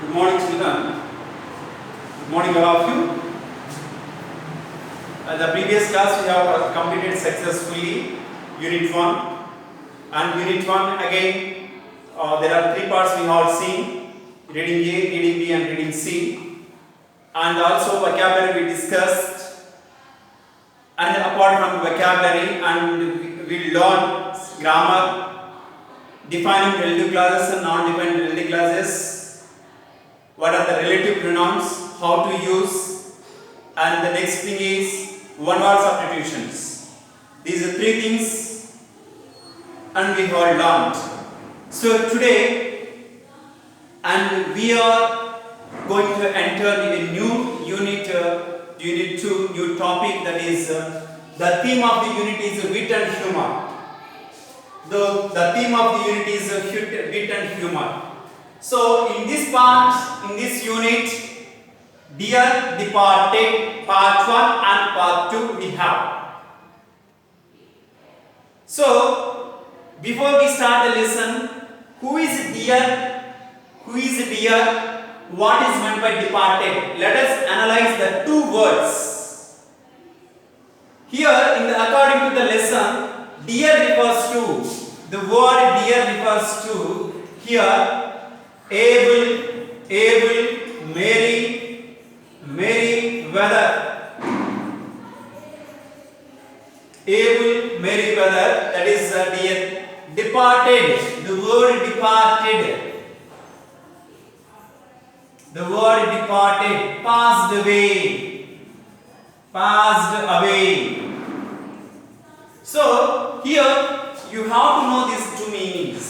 Good morning, children. Good morning, all of you. The previous class we have completed successfully Unit 1, and Unit 1 again there are three parts we have seen: reading A, reading B, and reading C. And also vocabulary we discussed. And apart from vocabulary, and we learn grammar, defining relative clauses and non-defined relative clauses, what are the relative pronouns, how to use, and the next thing is one-word substitutions. These are three things, and we have learned. So today, and we are going to enter a new unit, Unit 2, new topic, that is the theme of the unit is wit and humor. The theme of the unit is wit and humor. So in this part, in this unit, Dear Departed, part 1 and part 2 we have. So before we start the lesson, who is dear? Who is dear? What is meant by departed? Let us analyze the two words. Here, according to the lesson, dear refers to, the word dear refers to here able, merry, weather. Able, merry, weather, that is dear. Departed, the word departed. The word departed, passed away. Passed away. So here you have to know these two meanings.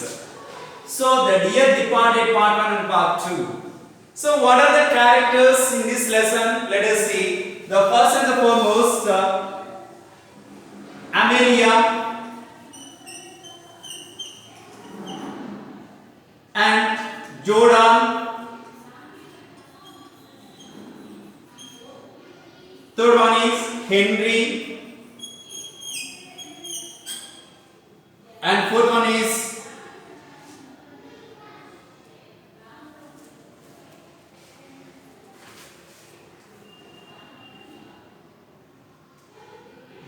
So the dear departed, part 1 and part 2. So what are the characters in this lesson? Let us see. The first and the foremost, Amelia and Jordan. Third one is Henry, and fourth one is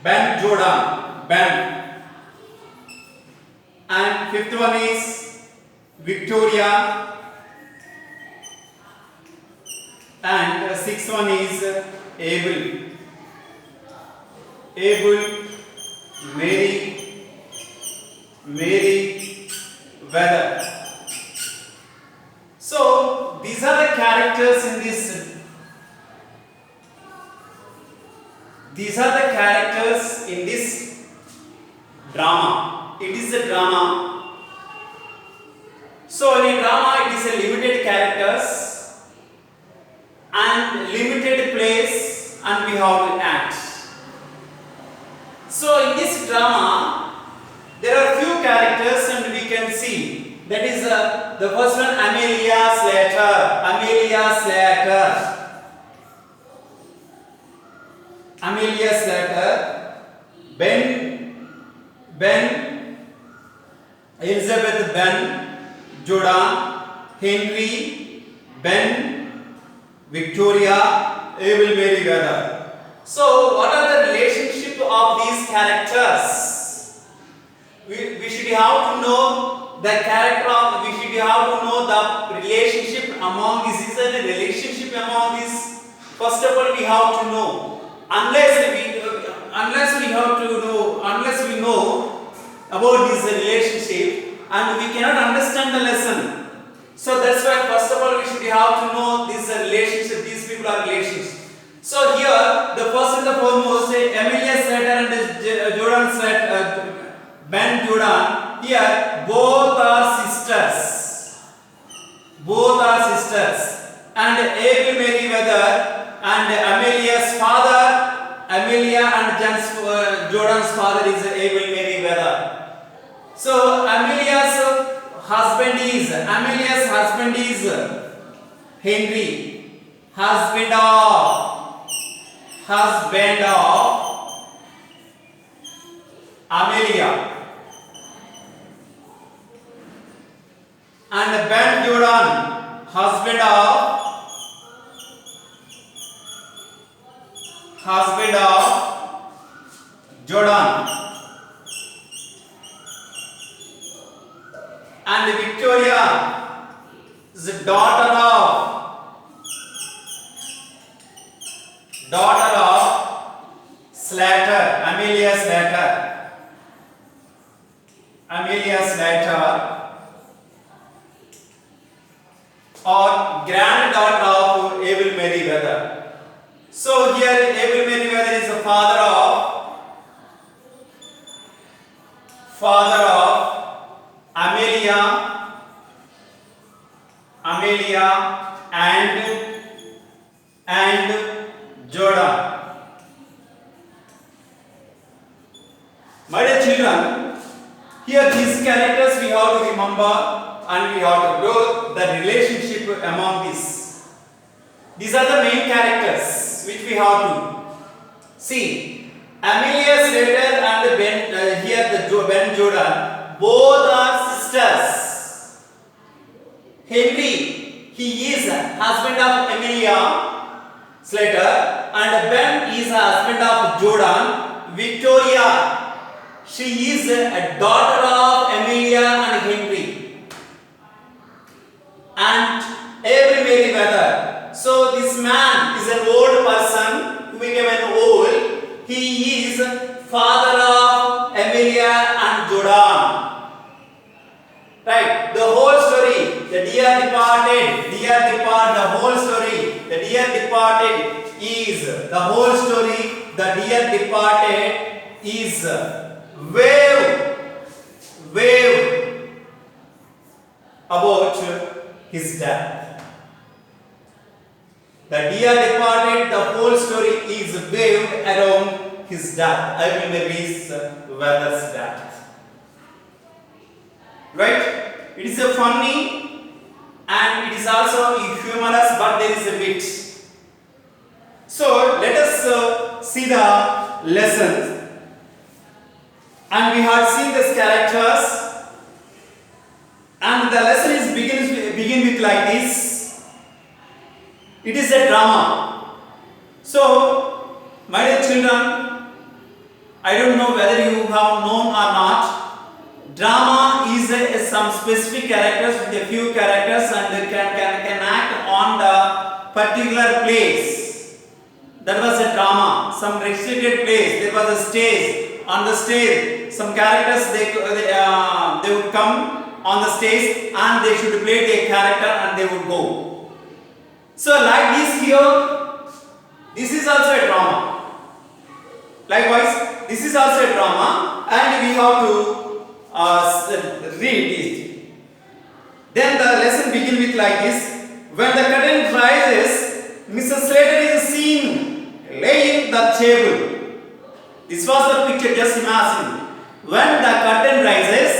Ben Jordan, Ben, and fifth one is Victoria, and sixth one is Able, Mary, weather. So these are the characters in this. These are the characters in this drama. It is a drama. So in a drama, it is a limited characters and limited place, and we have to act. So in this drama, there are few characters, and we can see that is the first one, Amelia Slater. Amelia Slater. Amelia Slater. Ben. Elizabeth Ben. Jordan. Henry. Ben. Victoria, Able, Mary, weather. So what are the relationship of these characters? We should have to know the character of, we should have to know the relationship among these. Is there a relationship among these? First of all, we have to know. Unless we know about this relationship, and we cannot understand the lesson. So that's why first of all we should have to know this relationship. These people are relations. So here the first and the foremost, Amelia Slater and Jordan Slater, Ben Jordan. Here both are sisters. Both are sisters. And Able, Mary, weather, and Amelia's father, Amelia and Jordan's father is Able, Mary, weather. So Amelia's husband is Henry, husband of Amelia, and Ben Jordan, husband of Jordan, and Victoria is the daughter of Slater, Amelia Slater, or granddaughter of Abel Merriweather. So here Abel Merriweather is the father of Amelia and Jordan. My dear children, here these characters we have to remember and we have to know the relationship among these. These are the main characters which we have to see. Amelia Slater and Ben Jordan, both are sisters. Henry, he is husband of Amelia Slater, and Ben is husband of Jordan. Victoria, she is a daughter of Amelia and Henry, and Abel Merriweather. So this man is an old person who became an old. He is father of Amelia and Jordan. Right? The whole story, the dear departed, the whole story, the dear departed is the whole story. The dear departed is wave about his death. The dear departed, the whole story is waved around his death. Abel Merriweather's death. Right? It is a funny and it is also humorous, but there is a bit. So let us see the lessons. And we have seen these characters, and the lesson is begin with like this. It is a drama. So, my dear children, I don't know whether you have known or not. Drama is some specific characters with a few characters, and they can act on the particular place. That was a drama. Some restricted place. There was a stage. On the stage, some characters they would come on the stage and they should play their character and they would go. So like this here, this is also a drama. Likewise, this is also a drama, and we have to read it. Then the lesson begins with like this. When the curtain rises, Mrs. Slater is seen laying the table. This was the picture, just imagine. When the curtain rises,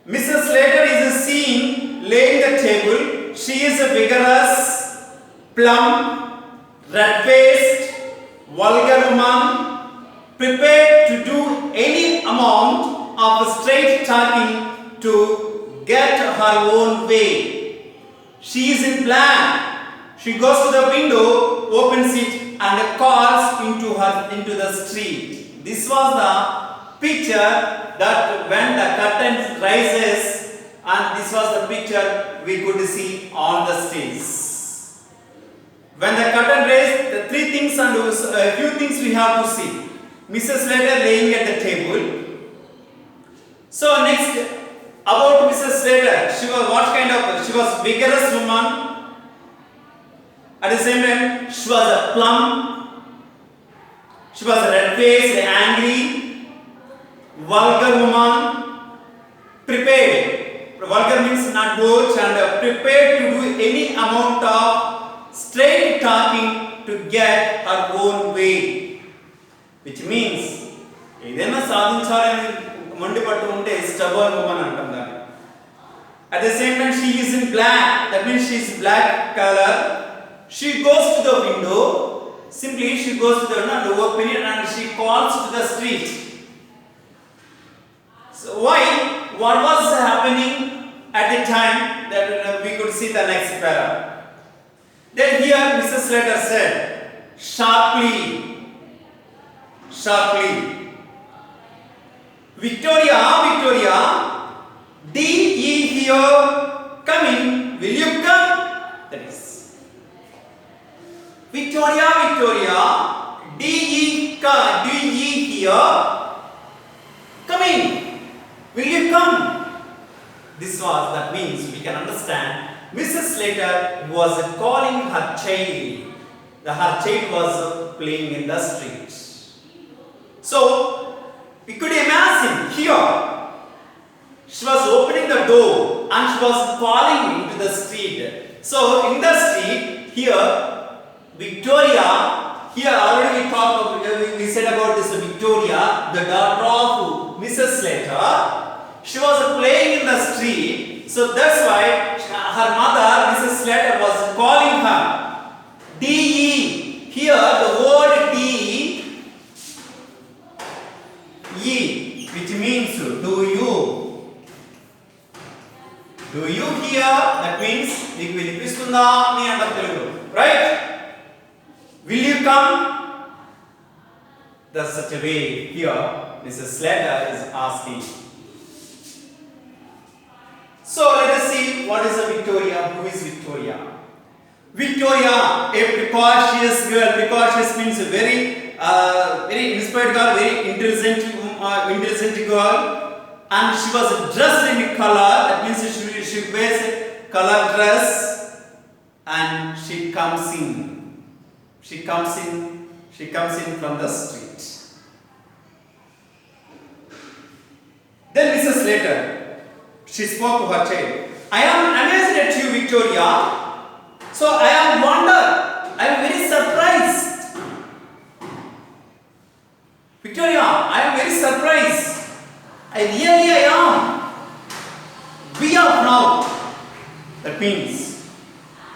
Mrs. Slater is seen laying the table. She is a vigorous, plump, red-faced, vulgar woman, prepared to do any amount of straight talking to get her own way. She is in black. She goes to the window, opens it, and calls into the street. This was the picture that when the curtain rises, and this was the picture we could see on the stage. When the curtain raised, the three things and a few things we have to see. Mrs. Slater laying at the table. So next, about Mrs. Slater, she was what kind of? She was vigorous woman. At the same time, she was a plump. She was a red-faced, angry, vulgar woman. Prepared. Vulgar means not both, and prepared to do any amount of straight talking to get her own way. Which means, ఏదైనా సాధించాలని మండిపట్టు ఉంటే stubborn woman అంటాం దాన్ని. At the same time, she is in black. That means she is black color. She goes to the window. Simply, she goes to the window, open it, and she calls to the street. So why? What was happening at the time that we could see the next para. Then here Mrs. Slater said, sharply, sharply, Victoria, Victoria, D.E. here, come in, will you come? That is, Victoria, Victoria, D.E. here, come in, will you come? This was, that means we can understand Mrs. Slater was calling her child. Her child was playing in the street. So, we could imagine here, she was opening the door and she was calling into the street. So, in the street, here, Victoria, here already we said about this Victoria, the daughter of Mrs. Slater. She was playing in the street, so that's why her mother, Mrs. Slater, was calling her. D-E, here the word D-E, which means do you. Do you hear? That means, right? Will you come? That's such a way here Mrs. Slater is asking. So let us see what is a Victoria. Who is Victoria? Victoria, a precocious girl. Precocious means a very inspired girl, very intelligent girl, and she was dressed in color. That means she wears a color dress, and she comes in. She comes in from the street. Then Mrs. Slater, she spoke to her child. I am amazed at you, Victoria. So I am wondered. I am very surprised. Victoria, I am very surprised. I am. Be off now. That means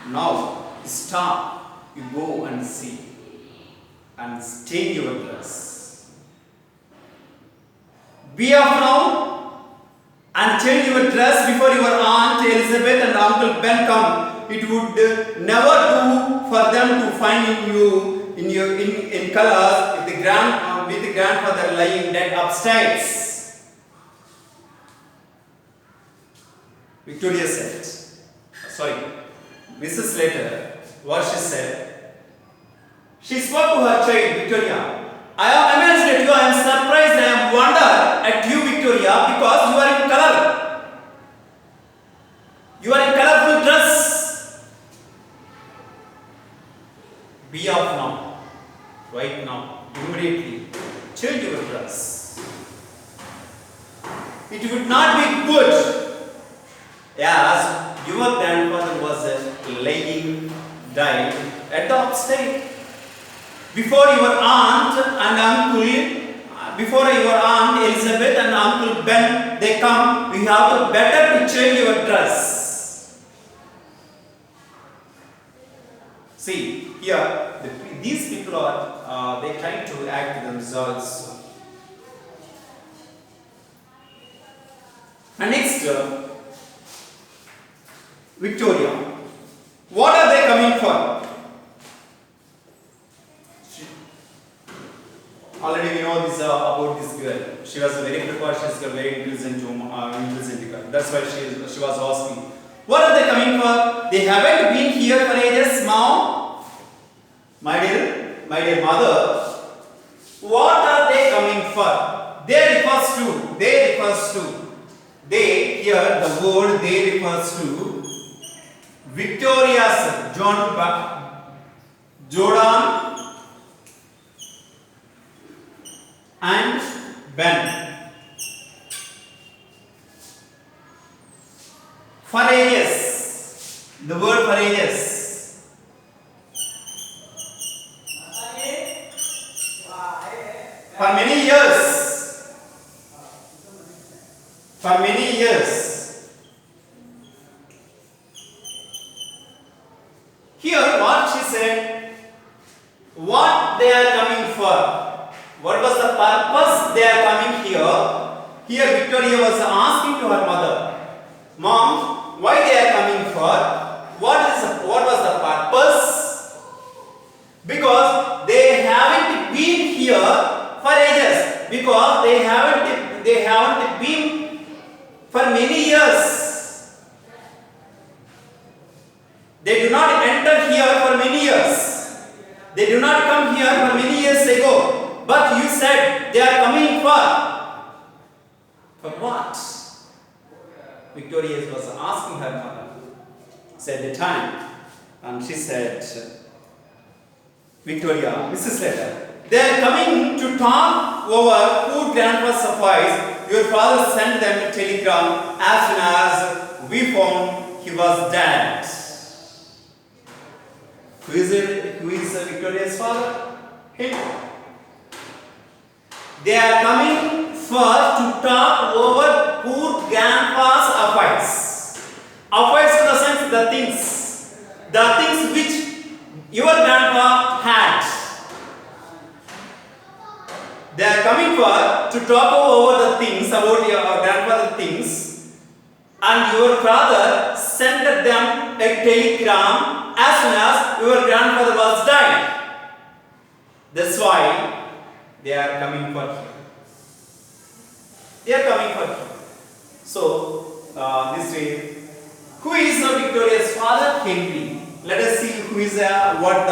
now stop. You go and see and change your dress. Be off now. And change your dress before your Aunt Elizabeth and Uncle Ben come. It would never do for them to find you in colors with the grandfather lying dead upstairs. Victoria said, Mrs. Slater, what she said. She spoke to her child, Victoria. I am amazed at you, I am surprised, I am wondered at you, Victoria, because you are in color. You are in colorful dress. Be off now, right now, immediately. Change your dress. It would not be good as your grandfather was laying, died at the upstairs. Before your aunt and uncle, before your aunt Elizabeth and Uncle Ben, they come, we have to better to change your dress. See, here, these people are, they trying to act themselves. And next, Victoria. What are they coming for? Already we know this about this girl. She was a very precocious girl, very intelligent girl. That's why she was asking. What are they coming for? They haven't been here for ages, Mom. My dear mother. What are they coming for? They refers to. They here the word they refers to Victoria's Jordan and Ben. For ages. The word for ages. For many years. For many years. Here what she said, what they are coming for. What was the purpose they are coming here? Here Victoria was asking to her mother, Mom, why they are coming for? they haven't been for many years. They do not enter here for many years. They do not come here for many years ago. But you said they are coming for what? Victoria was asking her mother. Said the time, and she said, Victoria, Mrs. Slater, they are coming to talk over who grandpa supplies. Your father sent them a telegram as soon as we found he was dead. Who is Victoria's father? Him. They are coming first to talk over poor grandpa's affairs. Affairs in the sense the things which your grandpa had. They are coming to talk over the things about your grandfather things, and your father sent them a telegram as soon as your grandfather was died. That's why they are coming for him. They are coming for him. So this way, who is Victoria's father? Henry. Let us see who is what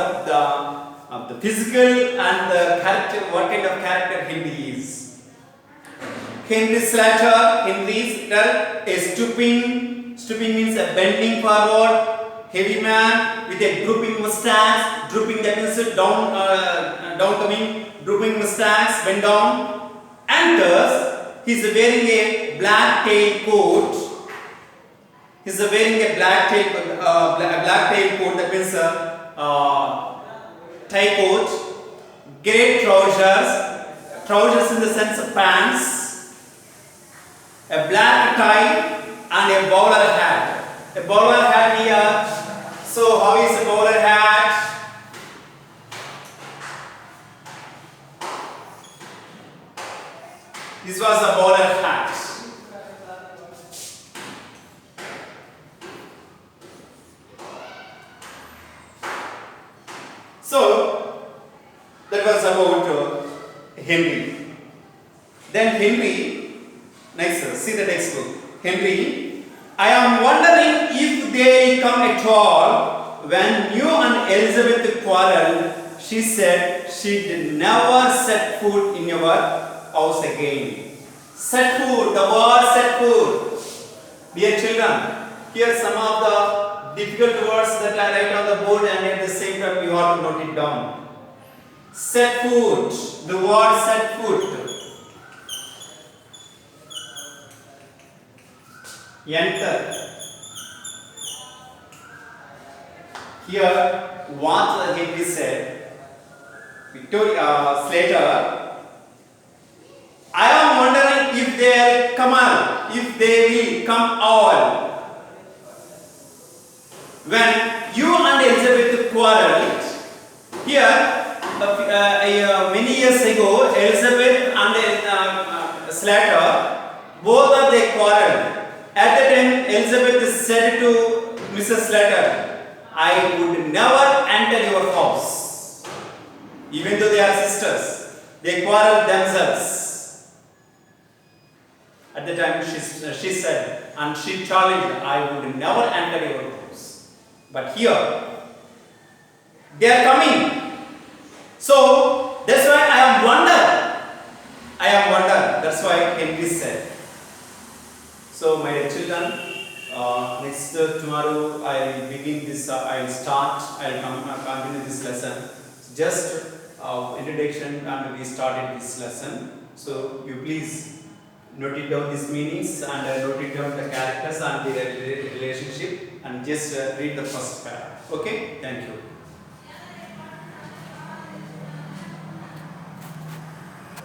the physical and the character, what kind of character Henry is. Henry Slater, is stooping. Stooping means a bending forward. Heavy man with a drooping mustache. Drooping, that means down coming. Drooping mustache, bend down. Enters. He is wearing a black tail coat. He is wearing a black tail coat. That means tie coat, grey trousers in the sense of pants, a black tie, and a bowler hat. A bowler hat here. So how is a bowler hat? This was a bowler hat. So that was about Henry. Then Henry, next, see the textbook. Henry, I am wondering if they come at all. When you and Elizabeth quarreled, she said she'd never set foot in your house again. Set foot, the word set foot. Dear children, here some of the difficult words that I write on the board, and at the same time you have to note it down. Set foot, the word set foot. Enter. Here, what Henry said, Victoria Slater, I am wondering if they will come all. When you and Elizabeth quarreled, here many years ago, Elizabeth and Slater, both of they quarreled. At the time, Elizabeth said to Mrs. Slater, I would never enter your house. Even though they are sisters, they quarreled themselves. At the time, she said, and she challenged, I would never enter your house. But here, they are coming. So, that's why I am wonder. That's why Henry said. So, my dear children, next tomorrow I will begin this, I will continue this lesson. Just introduction, and we started this lesson. So, you please note it down these meanings, and note it down the characters and the relationship, and just read the first paragraph. Okay, thank you.